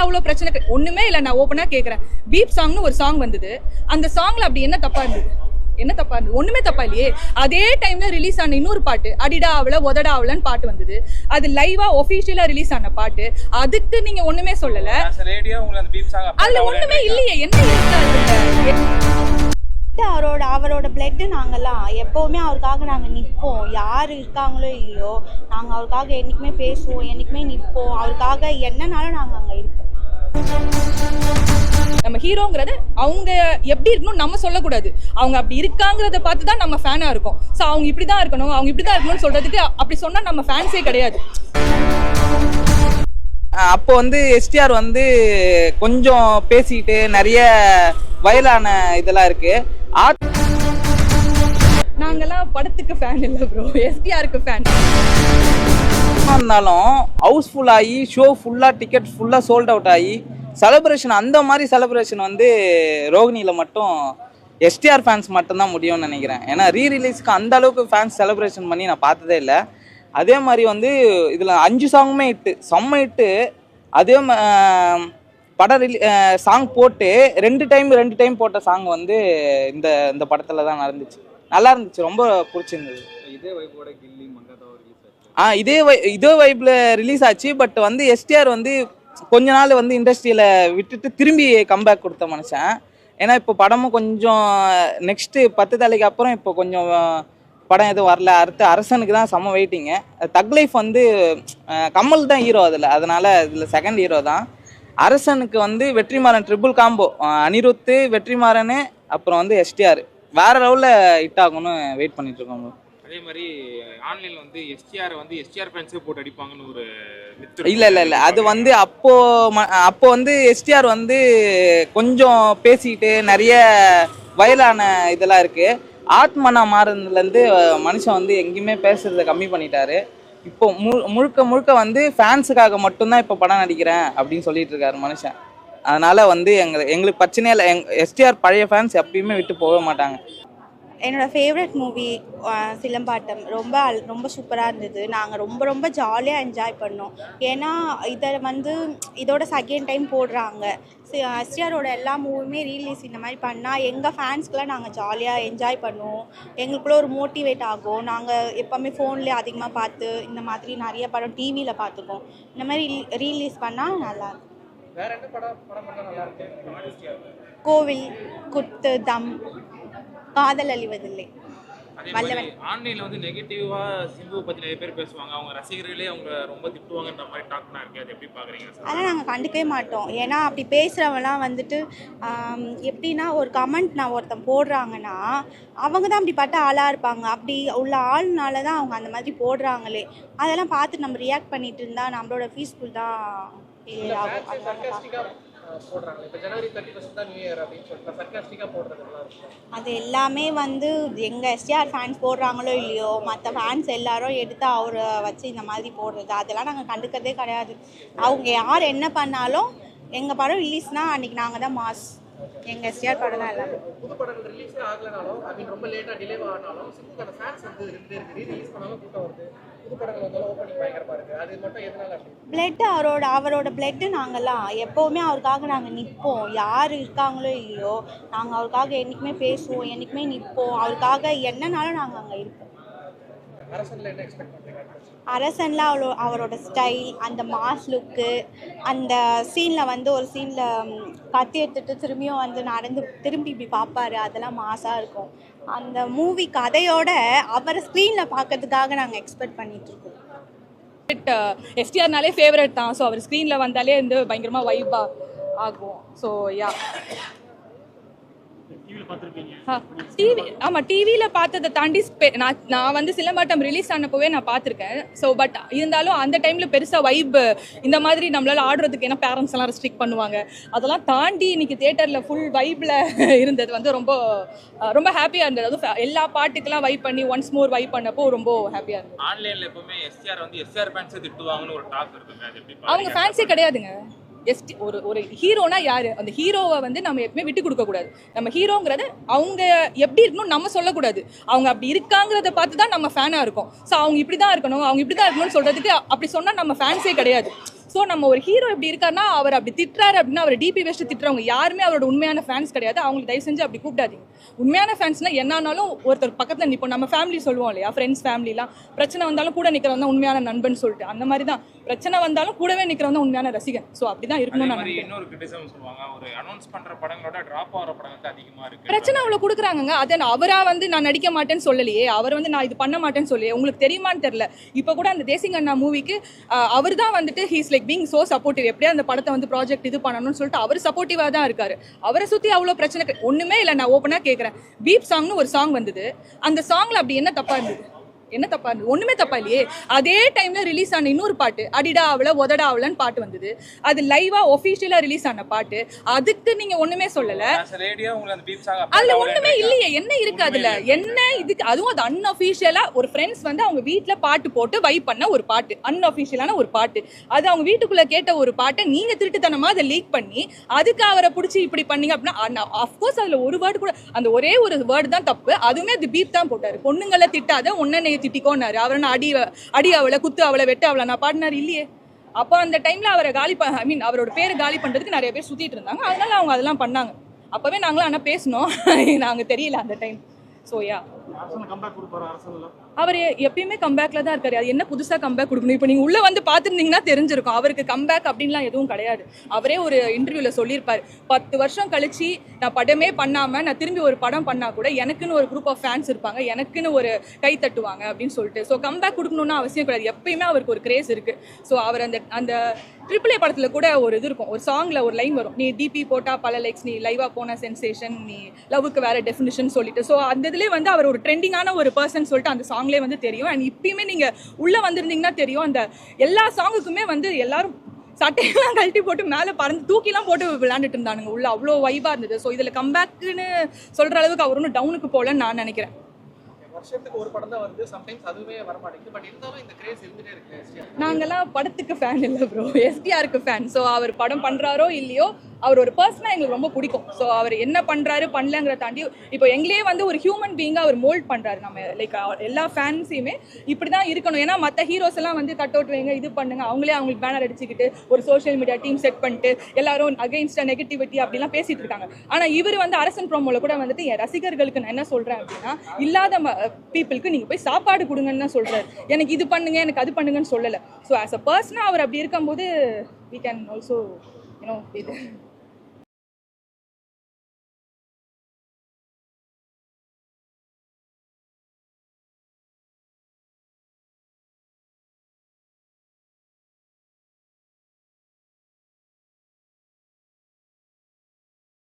அவ்வளோ பிரச்சனை ஒண்ணுமே இல்லை. நான் ஓப்பனா கேட்குறேன். பீப் சாங்னு ஒரு சாங் வந்தது. அந்த சாங்ல அப்படி என்ன தப்பா இருந்தது? என்ன தப்பா இருந்தது? ஒண்ணுமே தப்பா இல்லையே. அதே டைம்ல ரிலீஸ் ஆன இன்னொரு பாட்டு அடிடா அவள உதடா அவளன்னு பாட்டு வந்தது. அது லைவா ஒபிஷியலா ரிலீஸ் ஆன பாட்டு. அதுக்கு நீங்க ஒண்ணுமே சொல்லல. அதுல ஒண்ணுமே இல்லையே. என்ன இருக்கு? அவரோட பிளட் நாங்கெல்லாம் எப்போவுமே அவருக்காக நாங்கள் நிற்போம். யார் இருக்காங்களோ இல்லையோ நாங்கள் அவருக்காக என்றைக்குமே பேசுவோம், என்றைக்குமே நிற்போம். அவருக்காக என்னன்னாலும் நாங்கள் அங்கே இருப்போம். நம்ம ஹீரோங்கிறது அவங்க எப்படி இருக்கணும் நம்ம சொல்லக்கூடாது. அவங்க அப்படி இருக்காங்கிறத பார்த்து தான் நம்ம ஃபேனாக இருக்கும். ஸோ அவங்க இப்படி தான் இருக்கணும், அவங்க இப்படி தான் இருக்கணும்னு சொல்கிறதுக்கு அப்படி சொன்னால் நம்ம ஃபேன்ஸே கிடையாது. அப்போ வந்து எஸ்டிஆர் வந்து கொஞ்சம் பேசிக்கிட்டு நிறைய வயலான இதெல்லாம் இருக்கு. நாங்கெல்லாம் படத்துக்கு ஃபேன் இல்லை ப்ரோ, எஸ்டிஆருக்கு ஃபேன். இருந்தாலும் ஹவுஸ்ஃபுல் ஆகி ஷோ ஃபுல்லாக டிக்கெட் ஃபுல்லாக சோல்ட் அவுட் ஆகி செலிப்ரேஷன், அந்த மாதிரி செலிப்ரேஷன் வந்து ரோகிணியில் மட்டும் எஸ்டிஆர் ஃபேன்ஸ் மட்டும்தான் முடியும்னு நினைக்கிறேன். ஏன்னா ரீரிலீஸ்க்கு அந்த அளவுக்கு ஃபேன்ஸ் செலிப்ரேஷன் பண்ணி நான் பார்த்ததே இல்லை. அதே மாதிரி வந்து இதில் 5 சாங்குமே இட்டு செம்ம இட்டு. அதே படம் சாங் போட்டு ரெண்டு டைம் போட்ட சாங் வந்து இந்த படத்தில் தான் நடந்துச்சு. நல்லா இருந்துச்சு, ரொம்ப பிடிச்சிருந்தது. இதே வைப்பில் ரிலீஸ் ஆச்சு. பட் வந்து எஸ்டிஆர் வந்து கொஞ்ச நாள் வந்து இண்டஸ்ட்ரியில் விட்டுட்டு திரும்பி கம்பேக் கொடுத்த மனுஷன். ஏன்னா இப்போ படமும் கொஞ்சம் நெக்ஸ்ட்டு 10 தலைக்கு அப்புறம் இப்போ கொஞ்சம் படம் எதுவும் வரல. அடுத்து அரசனுக்கு தான் செம்ம வெயிட்டிங்கு. தக் லைஃப் வந்து கமல் தான் ஹீரோ அதில், அதனால் இதில் செகண்ட் ஹீரோ தான். அரசனுக்கு வந்து வெற்றிமாறன் ட்ரிபிள் காம்போ, அனிருத்து வெற்றிமாறன் அப்புறம் வந்து எஸ்டிஆர் வேற லெவலில் ஹிட் ஆகும்னு வெயிட் பண்ணிட்டு இருக்கோம். அதே மாதிரி ஆன்லைனில் வந்து எஸ்டிஆர் ஃபேன்ஸே போட்டு அடிப்பாங்கன்னு ஒரு இல்லை அது வந்து அப்போ வந்து எஸ்டிஆர் வந்து கொஞ்சம் பேசிக்கிட்டு நிறைய வயலான இதெல்லாம் இருக்குது. ஆத்மனா மாறுனதுலேருந்து மனுஷன் வந்து எங்கேயுமே பேசுறதை கம்மி பண்ணிட்டாரு. இப்போ முழுக்க வந்து ஃபேன்ஸுக்காக மட்டும்தான் இப்போ படம் நடிக்கிறேன் அப்படின்னு சொல்லிட்டு இருக்காரு மனுஷன். அதனால வந்து எங்களுக்கு பிரச்சனையே இல்லை. எஸ்டிஆர் பழைய ஃபேன்ஸ் எப்பயுமே விட்டு போக மாட்டாங்க. என்னோடய ஃபேவரட் மூவி சிலம்பாட்டம் ரொம்ப சூப்பராக இருந்தது. நாங்கள் ரொம்ப ஜாலியாக என்ஜாய் பண்ணோம். ஏன்னா இதோட செகண்ட் டைம் போடுறாங்க. எஸ்டிஆரோட எல்லா மூவியுமே ரீலீஸ் இந்த மாதிரி பண்ணால் எங்கள் ஃபேன்ஸ்க்கெலாம் நாங்கள் ஜாலியாக என்ஜாய் பண்ணுவோம். எங்களுக்குள்ளே ஒரு மோட்டிவேட் ஆகும். நாங்கள் எப்போவுமே ஃபோன்லேயே அதிகமாக பார்த்து இந்த மாதிரி நிறைய படம் டிவியில் பார்த்துக்கோம். இந்த மாதிரி ரீலீஸ் பண்ணால் நல்லாயிருக்கும். கோவில், குத்து, தம், காதல் அழிவதில்லை, வல்லவன். ஆன்லைன்ல வந்து நெகட்டிவா சிம்பு பத்தி நிறைய பேர் பேசுவாங்க. அவங்க ரசிகர்களே அவங்க ரொம்ப திட்டுவாங்கன்ற மாதிரி டாக்னா இருக்கு. அது எப்படி பாக்குறீங்க? அதெல்லாம் நாங்கள் கண்டுக்கவே மாட்டோம். ஏன்னா அப்படி பேசுகிறவங்களாம் வந்துட்டு எப்படின்னா ஒரு கமெண்ட் நான் ஒருத்தன் போடுறாங்கன்னா அவங்க தான் அப்படிப்பட்ட ஆளாக இருப்பாங்க. அப்படி உள்ள ஆள்னால தான் அவங்க அந்த மாதிரி போடுறாங்களே. அதெல்லாம் பார்த்து நம்ம ரியாக்ட் பண்ணிட்டு இருந்தால் நம்மளோட பீஸ்ஃபுல் தான் ஃபீல் ஆகும். அது எல்லாமே வந்து எங்கள் எஸ்டிஆர் ஃபேன்ஸ் போடுறாங்களோ இல்லையோ மற்ற ஃபேன்ஸ் எல்லாரும் எடுத்து அவரை வச்சு இந்த மாதிரி போடுறது அதெல்லாம் நாங்கள் கண்டுக்கிறதே கிடையாது. அவங்க யார் என்ன பண்ணாலும் எங்கள் படம் ரிலீஸ்னால் அன்றைக்கி நாங்கள் தான் மாஸ். எங்கள் எஸ்டிஆர் படம் தான் எல்லாமே. புது படங்கள் ரிலீஸே ஆகலனாலும் ரொம்ப லேட்டாக டிலே ஆனாலும் சிம்புக்கான ஃபேன்ஸ் வந்து ரீரிலீஸ் பண்ணாமல் கூட்டம் வருது. புது படங்கள் வந்தாலும் ஓப்பனிங் பயங்கரமாக இருக்குது. அது மட்டும் எதனால அப்படி? பிளட்டு அவரோட பிளட்டு நாங்கள்லாம் எப்போவுமே அவருக்காக நாங்கள் நிற்போம். யார் இருக்காங்களோ இல்லையோ நாங்கள் அவருக்காக என்றைக்குமே பேசுவோம், என்றைக்குமே நிற்போம். அவருக்காக என்னன்னாலும் நாங்கள் அங்கே இருப்போம். அரசனில் என்ன எக்ஸ்பெக்ட் பண்ணுறீங்க? அரசனில் அவரோட ஸ்டைல், அந்த மாஸ் லுக்கு, அந்த சீனில் வந்து ஒரு சீனில் கத்தி எடுத்துட்டு திரும்பியும் வந்து திரும்பி இப்படி பார்ப்பாரு, அதெல்லாம் மாஸாக இருக்கும். அந்த மூவி கதையோட அவரை ஸ்க்ரீனில் பார்க்கறதுக்காக நாங்கள் எக்ஸ்பெக்ட் பண்ணிகிட்ருக்கோம். எஸ்டிஆர்னாலே ஃபேவரட் தான். ஸோ அவர் ஸ்க்ரீனில் வந்தாலே வந்து பயங்கரமாக வைப்பாக ஆகும். ஸோ யா டிவியில் பார்த்ததை தாண்டி நான் வந்து சிலம்பாட்டம் ரிலீஸ் ஆனப்போவே நான் பார்த்துருக்கேன். ஸோ பட் இருந்தாலும் அந்த டைமில் பெருசாக வைப் இந்த மாதிரி நம்மளால் ஆடுறதுக்கு ஏன்னா பேரண்ட்ஸ் எல்லாம் ரெஸ்ட்ரிக்ட் பண்ணுவாங்க. அதெல்லாம் தாண்டி இன்னைக்கு தியேட்டரில் ஃபுல் வைப்பில் இருந்தது வந்து ரொம்ப ரொம்ப ஹாப்பியாக இருந்தது. அதுவும் எல்லா பாட்டுக்கெல்லாம் வைப் பண்ணி ஒன்ஸ் மோர் வைப் பண்ணப்போ ரொம்ப ஹாப்பியாக இருந்தது. ஆன்லைனில் எப்பவுமே எஸ்டிஆர் ஃபேன்ஸை திட்டுவாங்கன்னு ஒரு டாக் இருக்குங்க. அவங்க ஃபேன்ஸே கிடையாதுங்க. ஒரு ஹீரோனா யாரு? அந்த ஹீரோவை வந்து நம்ம எப்பவுமே விட்டு கொடுக்க கூடாது. நம்ம ஹீரோங்கிறது அவங்க எப்படி இருக்கணும் நம்ம சொல்லக்கூடாது. அவங்க அப்படி இருக்காங்கிறத பார்த்து தான் நம்ம ஃபேனா இருக்கும். ஸோ அவங்க இப்படி தான் இருக்கணும், அவங்க இப்படி தான் இருக்கணும்னு சொல்றதுக்கு அப்படி சொன்னா நம்ம ஃபேன்ஸே கிடையாது. ஸோ ஸோ நம்ம ஒரு ஹீரோ எப்படி இருக்காருன்னா அவர் அப்படி திட்டுறாரு அப்படின்னா அவர் டிபி வச்சு திட்டுறவங்க யாருமே அவரோட உண்மையான ஃபேன்ஸ் கிடையாது. அவங்களுக்கு தயவு செஞ்சு அப்படி கூப்பிடாதீங்க. உண்மையான ஃபேன்ஸ்னா என்னானாலும் ஒருத்தர் பக்கத்தில் நிற்போம். நம்ம ஃபேமிலி சொல்லுவோம் இல்லையா, ஃப்ரெண்ட்ஸ் ஃபேமிலிலாம் பிரச்சனை வந்தாலும் கூட நிற்கிறவங்க தான் உண்மையான நண்பன் சொல்லிட்டு, அந்த மாதிரி தான் பிரச்சனை வந்தாலும் கூடவே நிற்கிறவங்க தான் உண்மையான ரசிகன். ஸோ அப்படிதான் இருக்கணும்னு நான் நினைக்கிறேன். இன்னொரு கிரிட்டிசிசம் சொல்லுவாங்க, ஒரு அனௌன்ஸ் பண்ற படங்களோட டிராப் ஆகிற படங்கள் அதிகமா இருக்கு. பிரச்சனை அவ்வளோ கொடுக்குறாங்க. அதை அவரா நான் நடிக்க மாட்டேன்னு சொல்லலையே, அவர் நான் இது பண்ண மாட்டேன்னு சொல்லலையே. உங்களுக்கு தெரியுமான்னு தெரியல, இப்போ கூட அந்த தேசிங் அண்ணா மூவிக்கு அவர் தான் he's like being so supportive. எப்படியா அந்த படத்தை ப்ராஜெக்ட் இது பண்ணணும்னு சொல்லிட்டு அவர் சப்போர்ட்டிவாக தான் இருக்காரு. அவரை சுற்றி அவ்வளோ பிரச்சனை ஒன்றுமே இல்லை. நான் ஓப்பனாக கேட்குறேன், பீப் சாங்னு ஒரு சாங் வந்தது. அந்த சாங்ல அப்படி என்ன தப்பா இருந்தது? என்ன தப்பா இருந்தது? ஒண்ணுமே தப்பா இல்லையே. அதே டைம்ல ரிலீஸ் ஆன இன்னொரு பாட்டு அடிடா அவள உதடா அவளன்னு பாட்டு வந்தது. அது லைவா ஒபிஷியலா ரிலீஸ் ஆன பாட்டு. அதுக்கு நீங்க ஒண்ணுமே சொல்லல. அதுல ஒண்ணுமே இல்லையே. என்ன இருக்கு அதுல? என்ன இதுக்கு? அதுவும் அது அன்அபிஷியலா ஒரு ஃப்ரெண்ட்ஸ் அவங்க வீட்டுல பாட்டு போட்டு வைப் பண்ண ஒரு பாட்டு, அன்அபிஷியலான ஒரு பாட்டு. அது அவங்க வீட்டுக்குள்ள கேட்ட ஒரு பாட்டை நீங்க திருட்டுத்தனமா அதை லீக் பண்ணி அதுக்கு அவரை பிடிச்சி இப்படி பண்ணீங்க அப்படின்னா அஃப்கோர்ஸ் அதுல ஒரு வேர்டு கூட, அந்த ஒரே ஒரு வேர்டு தான் தப்பு. அதுவுமே அது பீப் தான் போட்டாரு. பொண்ணுங்களை திட்டாத ஒன்ன திட்டிக்கோன்னாரு. அவரை அடி அவளை குத்து அவளை வெட்டு அவளை நான் பாடினாரு இல்லையே. அப்போ அந்த டைம்ல அவரை அவரோட பேரை காலி பண்றதுக்கு நிறைய பேர் சுத்திட்டு இருந்தாங்க. அதனால அவங்க அதெல்லாம் பண்ணாங்க. அப்பவே நாங்களும் ஆனா பேசணும், நாங்க தெரியல அந்த டைம். ஸோ யா, அவர் எப்பயுமே கம்பேக்ல தான் இருக்காரு. அது என்ன புதுசா கம்பேக் கொடுக்கணும்? இப்போ நீங்க உள்ள பார்த்துருந்தீங்கன்னா தெரிஞ்சிருக்கும். அவருக்கு கம்பேக் அப்படின்லாம் எதுவும் கிடையாது. அவரே ஒரு இன்டர்வியூல சொல்லியிருப்பாரு, 10 வருஷம் கழிச்சு நான் படமே பண்ணாம நான் திரும்பி ஒரு படம் பண்ணா கூட எனக்குன்னு ஒரு குரூப் ஆஃப் ஃபேன்ஸ் இருப்பாங்க, எனக்குன்னு ஒரு கை தட்டுவாங்க அப்படின்னு சொல்லிட்டு. ஸோ கம்பேக் கொடுக்கணும்னு அவசியம் கிடையாது. எப்பயுமே அவருக்கு ஒரு கிரேஸ் இருக்கு. ஸோ அவர் அந்த AAA படத்துல கூட ஒரு இது இருக்கும், ஒரு சாங்ல ஒரு லைன் வரும், நீ டிபி போட்டா பல லைக்ஸ், நீ லைவா போன சென்சேஷன், நீ லவ்வுக்கு வேற டெஃபினிஷன் சொல்லிட்டு. ஸோ அந்த இதுலேயே அவர் ஒரு ட்ரெண்டிங்கான ஒரு பர்சன் சொல்லிட்டு அந்த சாங்லேயே தெரியும். அண்ட் இப்பயுமே நீங்க உள்ள வந்திருந்தீங்கன்னா தெரியும், அந்த எல்லா சாங்குக்குமே எல்லாரும் சட்டையெல்லாம் கழட்டி போட்டு மேலே பறந்து தூக்கிலாம் போட்டு விளையாண்டுட்டு இருந்தானுங்க உள்ள. அவ்வளோ வைபா இருந்தது. ஸோ இதில் கம்பேக்குன்னு சொல்ற அளவுக்கு அவர் ஒன்றும் டவுனுக்கு போகலன்னு நான் நினைக்கிறேன். வருஷத்துக்கு ஒரு படம் தான் வருது, சம்டைம்ஸ் அதுவே வர மாட்டேங்குது. பட் இருந்தாலும் இந்த கிரேஸ் இருந்துட்டே இருக்கு. நாங்கெல்லாம் படத்துக்கு ஃபேன் இல்லை ப்ரோ, எஸ்டிஆருக்கு ஃபேன். ஸோ அவர் படம் பண்றாரோ இல்லையோ, அவர் ஒரு பர்சனாக எங்களுக்கு ரொம்ப பிடிக்கும். ஸோ அவர் என்ன பண்றாரு பண்ணலங்கிற தாண்டி இப்போ எங்களே ஒரு ஹியூமன் பீயிங்காக அவர் மோல்ட் பண்றாரு. நம்ம லைக் எல்லா ஃபேன்ஸையுமே இப்படி தான் இருக்கணும். ஏன்னா மற்ற ஹீரோஸ் எல்லாம் கட் அவுட் வைங்க, இது பண்ணுங்க, அவங்களுக்கு பேனர் அடிச்சுக்கிட்டு ஒரு சோஷியல் மீடியா டீம் செட் பண்ணிட்டு எல்லாரும் அகைன்ஸ்டா நெகட்டிவிட்டி அப்படிலாம் பேசிட்டு இருக்காங்க. ஆனால் இவர் அரசன் ப்ரோமோல கூட என் ரசிகர்களுக்கு நான் என்ன சொல்றேன் அப்படின்னா, இல்லாத பீப்புளுக்கு நீங்க போய் சாப்பாடு கொடுங்கன்னு தான் சொல்றாரு. எனக்கு இது பண்ணுங்க, எனக்கு அது பண்ணுங்கன்னு சொல்லலை. ஸோ ஆஸ் அ பர்சனாக அவர் அப்படி இருக்கும்போது we can also இது